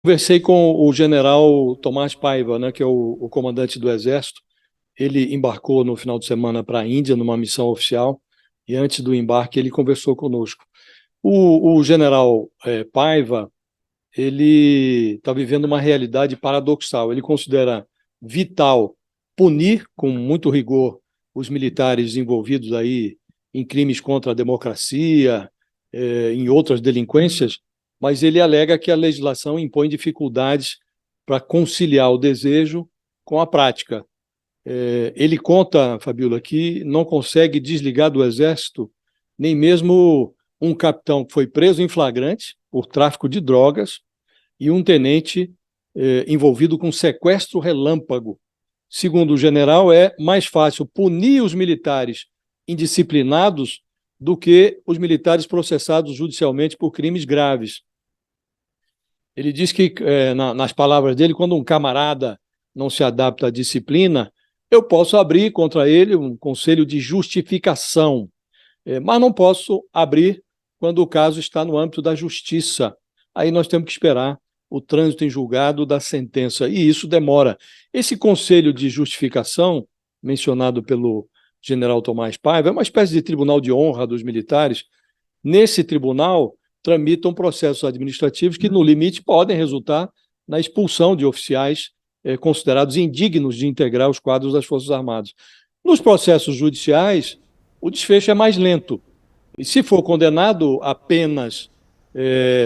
Conversei com o general Tomás Paiva, né, que é o comandante do Exército. Ele embarcou no final de semana para a Índia, numa missão oficial, e antes do embarque ele conversou conosco. O general Paiva, ele está vivendo uma realidade paradoxal. Ele considera vital punir com muito rigor os militares envolvidos aí em crimes contra a democracia, em outras delinquências, mas ele alega que a legislação impõe dificuldades para conciliar o desejo com a prática. Ele conta, Fabíola, que não consegue desligar do Exército nem mesmo um capitão que foi preso em flagrante por tráfico de drogas e um tenente envolvido com sequestro relâmpago. Segundo o general, é mais fácil punir os militares indisciplinados do que os militares processados judicialmente por crimes graves. Ele diz que, nas palavras dele, quando um camarada não se adapta à disciplina, eu posso abrir contra ele um conselho de justificação, mas não posso abrir quando o caso está no âmbito da justiça. Aí nós temos que esperar o trânsito em julgado da sentença, e isso demora. Esse conselho de justificação, mencionado pelo general Tomás Paiva, é uma espécie de tribunal de honra dos militares. Nesse tribunal, tramitam processos administrativos que, no limite, podem resultar na expulsão de oficiais considerados indignos de integrar os quadros das Forças Armadas. Nos processos judiciais, o desfecho é mais lento. E se for condenado a penas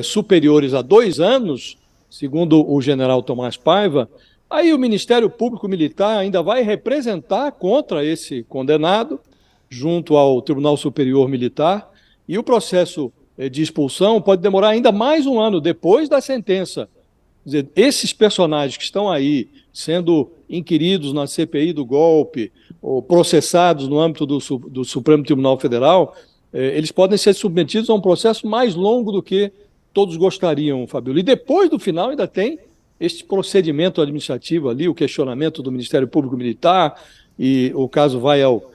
superiores a 2 anos, segundo o general Tomás Paiva, aí o Ministério Público Militar ainda vai representar contra esse condenado, junto ao Tribunal Superior Militar, e o processo de expulsão pode demorar ainda mais 1 ano depois da sentença. Quer dizer, esses personagens que estão aí sendo inquiridos na CPI do golpe, ou processados no âmbito do Supremo Tribunal Federal, eles podem ser submetidos a um processo mais longo do que todos gostariam, Fabíola. E depois do final ainda tem este procedimento administrativo ali, o questionamento do Ministério Público Militar, e o caso vai ao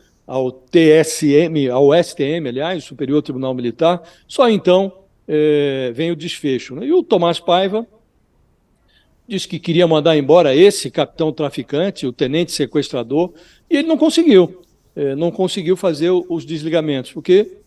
TSM, ao STM, aliás, Superior Tribunal Militar. Só então vem o desfecho, né? E o Tomás Paiva disse que queria mandar embora esse capitão traficante, o tenente sequestrador, e ele não conseguiu. Não conseguiu fazer os desligamentos, porque,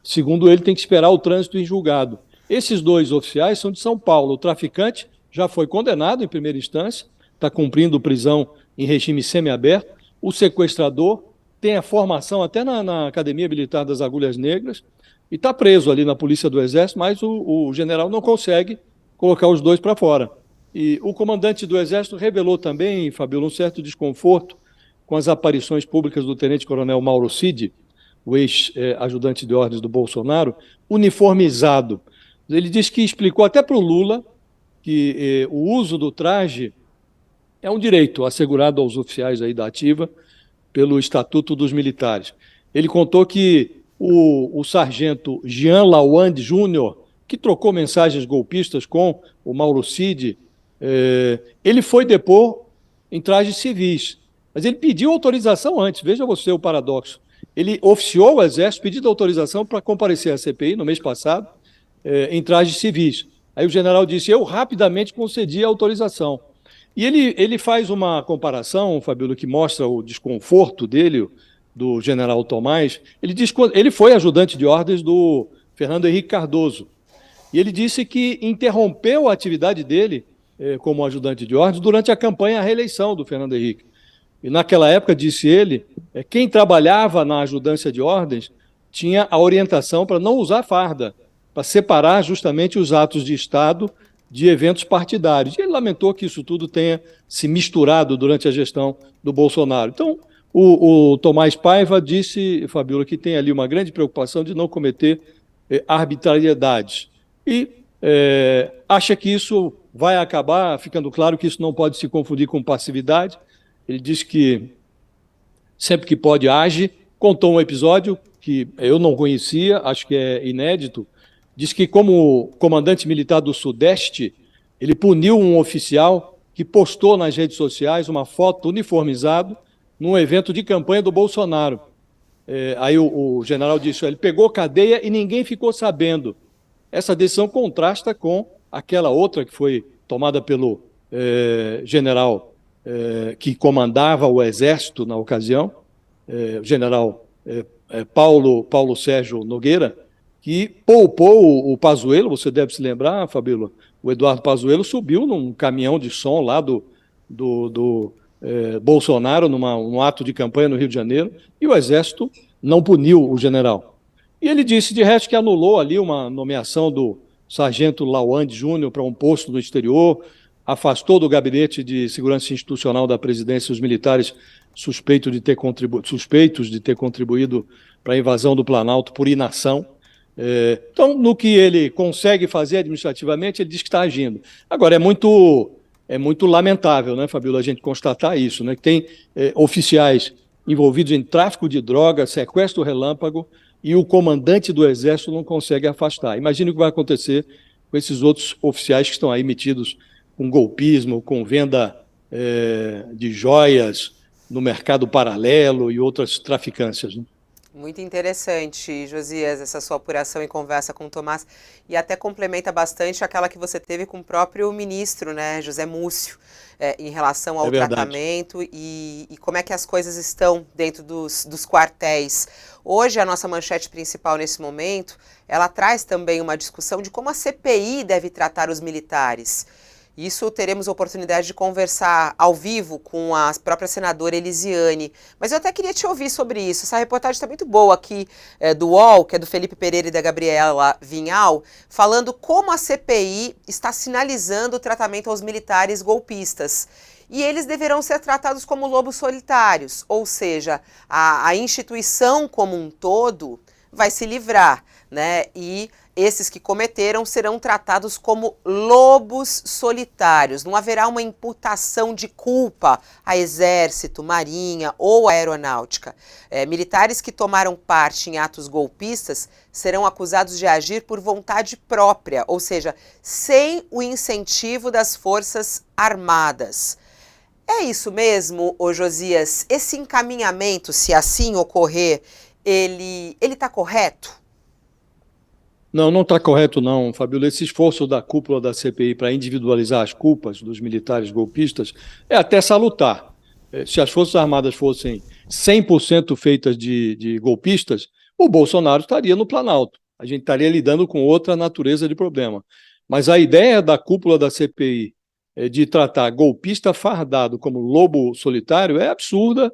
segundo ele, tem que esperar o trânsito em julgado. Esses 2 oficiais são de São Paulo. O traficante já foi condenado em primeira instância, está cumprindo prisão em regime semiaberto. O sequestrador tem a formação até na Academia Militar das Agulhas Negras e está preso ali na Polícia do Exército, mas o general não consegue colocar os 2 para fora. E o comandante do Exército revelou também, Fabíola, um certo desconforto com as aparições públicas do tenente-coronel Mauro Cid, o ex-ajudante de ordens do Bolsonaro, uniformizado. Ele disse que explicou até para o Lula que o uso do traje é um direito assegurado aos oficiais aí da ativa pelo Estatuto dos Militares. Ele contou que o sargento Jean Lawande Júnior, que trocou mensagens golpistas com o Mauro Cid, ele foi depor em trajes civis, mas ele pediu autorização antes. Veja você o paradoxo. Ele oficiou o Exército pedindo autorização para comparecer à CPI no mês passado, em trajes civis. Aí o general disse, eu rapidamente concedi a autorização. E ele faz uma comparação, Fabíola, que mostra o desconforto dele, do general Tomás. Ele diz que ele foi ajudante de ordens do Fernando Henrique Cardoso. E ele disse que interrompeu a atividade dele como ajudante de ordens durante a campanha à reeleição do Fernando Henrique. E naquela época, disse ele, quem trabalhava na ajudância de ordens tinha a orientação para não usar farda, para separar justamente os atos de Estado de eventos partidários. E ele lamentou que isso tudo tenha se misturado durante a gestão do Bolsonaro. Então, o Tomás Paiva disse, Fabíola, que tem ali uma grande preocupação de não cometer arbitrariedades. E acha que isso vai acabar ficando claro que isso não pode se confundir com passividade. Ele disse que sempre que pode age. Contou um episódio que eu não conhecia, acho que é inédito. Diz que, como comandante militar do Sudeste, ele puniu um oficial que postou nas redes sociais uma foto uniformizado num evento de campanha do Bolsonaro. Aí o general disse, ele pegou cadeia e ninguém ficou sabendo. Essa decisão contrasta com aquela outra que foi tomada pelo general que comandava o Exército na ocasião, o general Paulo Sérgio Nogueira, que poupou o Pazuello. Você deve se lembrar, Fabíola, o Eduardo Pazuello subiu num caminhão de som lá do Bolsonaro, num ato de campanha no Rio de Janeiro, e o Exército não puniu o general. E ele disse, de resto, que anulou ali uma nomeação do sargento Lawande Júnior para um posto no exterior, afastou do gabinete de segurança institucional da presidência os militares suspeitos de ter contribuído para a invasão do Planalto por inação. Então, no que ele consegue fazer administrativamente, ele diz que está agindo. Agora, é muito lamentável, né, Fabíola, a gente constatar isso, né, que tem oficiais envolvidos em tráfico de drogas, sequestro relâmpago, e o comandante do Exército não consegue afastar. Imagine o que vai acontecer com esses outros oficiais que estão aí metidos com golpismo, com venda de joias no mercado paralelo e outras traficâncias, né? Muito interessante, Josias, essa sua apuração e conversa com o Tomás, e até complementa bastante aquela que você teve com o próprio ministro, né, José Múcio, em relação ao tratamento e como é que as coisas estão dentro dos quartéis. Hoje, a nossa manchete principal nesse momento, ela traz também uma discussão de como a CPI deve tratar os militares. Isso teremos oportunidade de conversar ao vivo com a própria senadora Elisiane. Mas eu até queria te ouvir sobre isso. Essa reportagem está muito boa aqui do UOL, que é do Felipe Pereira e da Gabriela Vinhal, falando como a CPI está sinalizando o tratamento aos militares golpistas. E eles deverão ser tratados como lobos solitários, ou seja, a instituição como um todo vai se livrar, né? E esses que cometeram serão tratados como lobos solitários. Não haverá uma imputação de culpa a Exército, Marinha ou Aeronáutica. Militares que tomaram parte em atos golpistas serão acusados de agir por vontade própria, ou seja, sem o incentivo das Forças Armadas. É isso mesmo, ô Josias? Esse encaminhamento, se assim ocorrer, ele está correto? Não, não está correto não, Fabíola. Esse esforço da cúpula da CPI para individualizar as culpas dos militares golpistas é até salutar. Se as Forças Armadas fossem 100% feitas de golpistas, o Bolsonaro estaria no Planalto. A gente estaria lidando com outra natureza de problema. Mas a ideia da cúpula da CPI de tratar golpista fardado como lobo solitário é absurda